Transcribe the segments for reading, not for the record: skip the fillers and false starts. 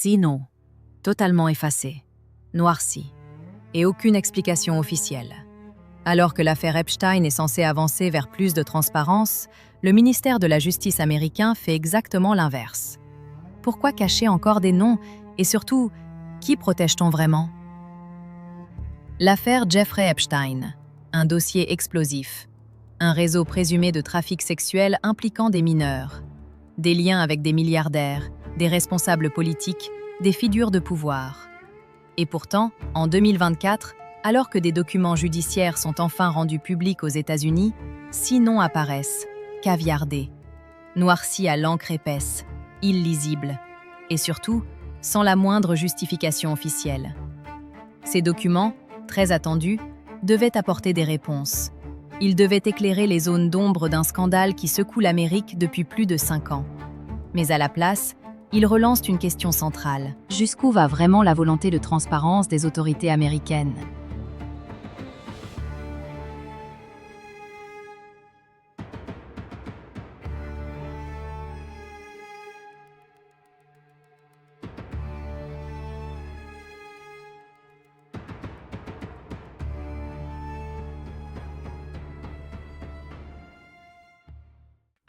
Sinon, totalement effacé, noirci, et aucune explication officielle. Alors que l'affaire Epstein est censée avancer vers plus de transparence, le ministère de la Justice américain fait exactement l'inverse. Pourquoi cacher encore des noms et surtout, qui protège-t-on vraiment? L'affaire Jeffrey Epstein, un dossier explosif, un réseau présumé de trafic sexuel impliquant des mineurs, des liens avec des milliardaires, des responsables politiques, des figures de pouvoir. Et pourtant, en 2024, alors que des documents judiciaires sont enfin rendus publics aux États-Unis, 6 noms apparaissent, caviardés, noircis à l'encre épaisse, illisibles, et surtout, sans la moindre justification officielle. Ces documents, très attendus, devaient apporter des réponses. Ils devaient éclairer les zones d'ombre d'un scandale qui secoue l'Amérique depuis plus de 5 ans. Mais à la place, ils relancent une question centrale. Jusqu'où va vraiment la volonté de transparence des autorités américaines ?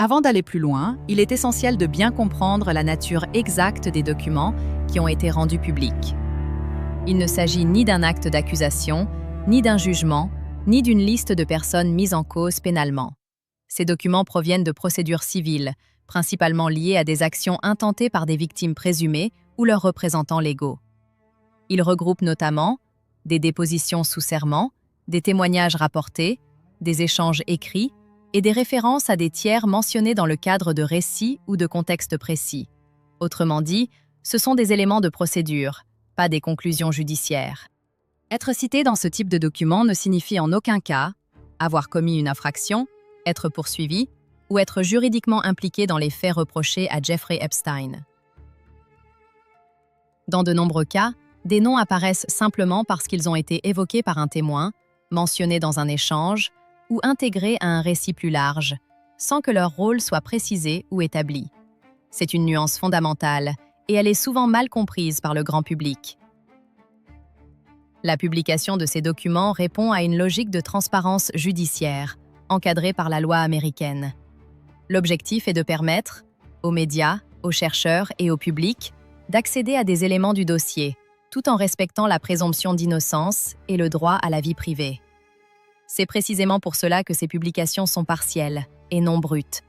Avant d'aller plus loin, il est essentiel de bien comprendre la nature exacte des documents qui ont été rendus publics. Il ne s'agit ni d'un acte d'accusation, ni d'un jugement, ni d'une liste de personnes mises en cause pénalement. Ces documents proviennent de procédures civiles, principalement liées à des actions intentées par des victimes présumées ou leurs représentants légaux. Ils regroupent notamment des dépositions sous serment, des témoignages rapportés, des échanges écrits, et des références à des tiers mentionnés dans le cadre de récits ou de contextes précis. Autrement dit, ce sont des éléments de procédure, pas des conclusions judiciaires. Être cité dans ce type de document ne signifie en aucun cas avoir commis une infraction, être poursuivi ou être juridiquement impliqué dans les faits reprochés à Jeffrey Epstein. Dans de nombreux cas, des noms apparaissent simplement parce qu'ils ont été évoqués par un témoin, mentionnés dans un échange, ou intégrés à un récit plus large, sans que leur rôle soit précisé ou établi. C'est une nuance fondamentale, et elle est souvent mal comprise par le grand public. La publication de ces documents répond à une logique de transparence judiciaire, encadrée par la loi américaine. L'objectif est de permettre, aux médias, aux chercheurs et au public, d'accéder à des éléments du dossier, tout en respectant la présomption d'innocence et le droit à la vie privée. C'est précisément pour cela que ces publications sont partielles et non brutes.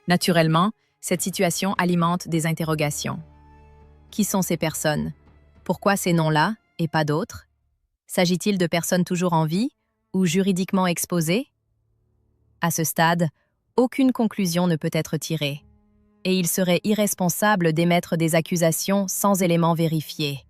Naturellement, cette situation alimente des interrogations. Qui sont ces personnes? Pourquoi ces noms-là et pas d'autres? S'agit-il de personnes toujours en vie ou juridiquement exposées? À ce stade, aucune conclusion ne peut être tirée, et il serait irresponsable d'émettre des accusations sans éléments vérifiés.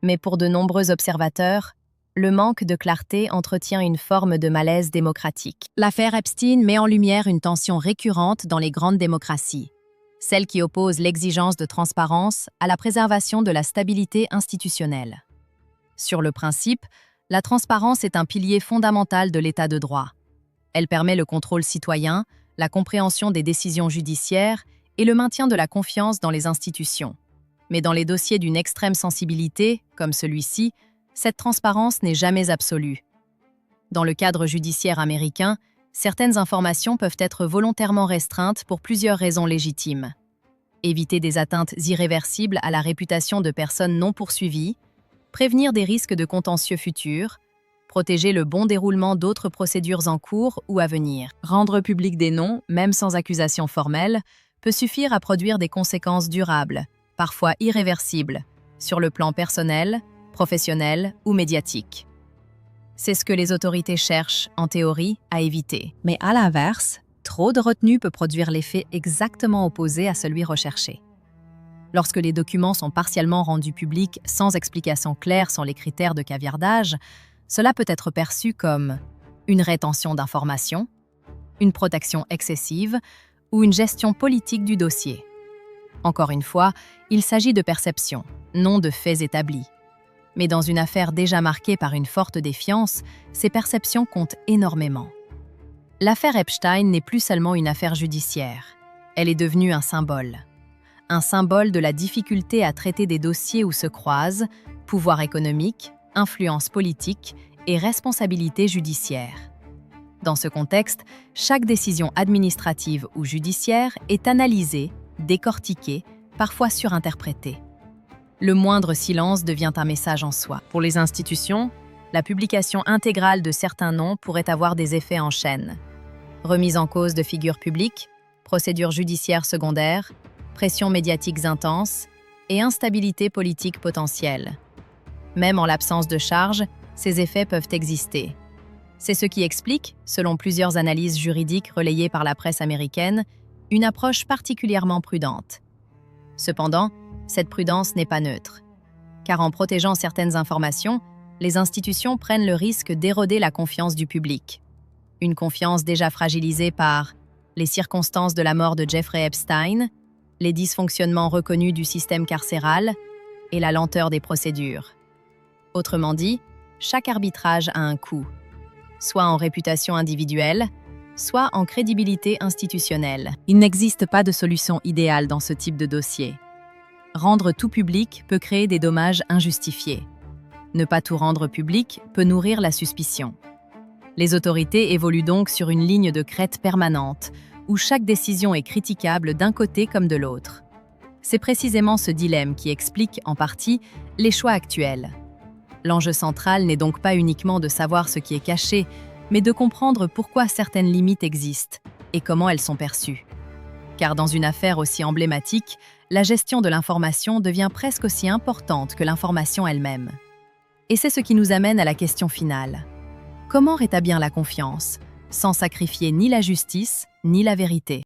Mais pour de nombreux observateurs, le manque de clarté entretient une forme de malaise démocratique. L'affaire Epstein met en lumière une tension récurrente dans les grandes démocraties, celle qui oppose l'exigence de transparence à la préservation de la stabilité institutionnelle. Sur le principe, la transparence est un pilier fondamental de l'État de droit. Elle permet le contrôle citoyen, la compréhension des décisions judiciaires et le maintien de la confiance dans les institutions. Mais dans les dossiers d'une extrême sensibilité, comme celui-ci, cette transparence n'est jamais absolue. Dans le cadre judiciaire américain, certaines informations peuvent être volontairement restreintes pour plusieurs raisons légitimes. Éviter des atteintes irréversibles à la réputation de personnes non poursuivies, prévenir des risques de contentieux futurs, protéger le bon déroulement d'autres procédures en cours ou à venir. Rendre public des noms, même sans accusation formelle, peut suffire à produire des conséquences durables, parfois irréversibles, sur le plan personnel, professionnel ou médiatique. C'est ce que les autorités cherchent, en théorie, à éviter. Mais à l'inverse, trop de retenue peut produire l'effet exactement opposé à celui recherché. Lorsque les documents sont partiellement rendus publics sans explication claire sur les critères de caviardage, cela peut être perçu comme une rétention d'informations, une protection excessive ou une gestion politique du dossier. Encore une fois, il s'agit de perceptions, non de faits établis. Mais dans une affaire déjà marquée par une forte défiance, ces perceptions comptent énormément. L'affaire Epstein n'est plus seulement une affaire judiciaire. Elle est devenue un symbole un symbole de la difficulté à traiter des dossiers où se croisent pouvoir économique, influence politique et responsabilité judiciaire. Dans ce contexte, chaque décision administrative ou judiciaire est analysée, décortiquée, parfois surinterprétée. Le moindre silence devient un message en soi. Pour les institutions, la publication intégrale de certains noms pourrait avoir des effets en chaîne. Remise en cause de figures publiques, procédures judiciaires secondaires, pressions médiatiques intenses et instabilité politique potentielle. Même en l'absence de charges, ces effets peuvent exister. C'est ce qui explique, selon plusieurs analyses juridiques relayées par la presse américaine, une approche particulièrement prudente. Cependant, cette prudence n'est pas neutre. Car en protégeant certaines informations, les institutions prennent le risque d'éroder la confiance du public. Une confiance déjà fragilisée par les circonstances de la mort de Jeffrey Epstein, les dysfonctionnements reconnus du système carcéral et la lenteur des procédures. Autrement dit, chaque arbitrage a un coût, soit en réputation individuelle, soit en crédibilité institutionnelle. Il n'existe pas de solution idéale dans ce type de dossier. Rendre tout public peut créer des dommages injustifiés. Ne pas tout rendre public peut nourrir la suspicion. Les autorités évoluent donc sur une ligne de crête permanente, où chaque décision est critiquable d'un côté comme de l'autre. C'est précisément ce dilemme qui explique, en partie, les choix actuels. L'enjeu central n'est donc pas uniquement de savoir ce qui est caché, mais de comprendre pourquoi certaines limites existent et comment elles sont perçues. Car dans une affaire aussi emblématique, la gestion de l'information devient presque aussi importante que l'information elle-même. Et c'est ce qui nous amène à la question finale. Comment rétablir la confiance, sans sacrifier ni la justice, ni la vérité ?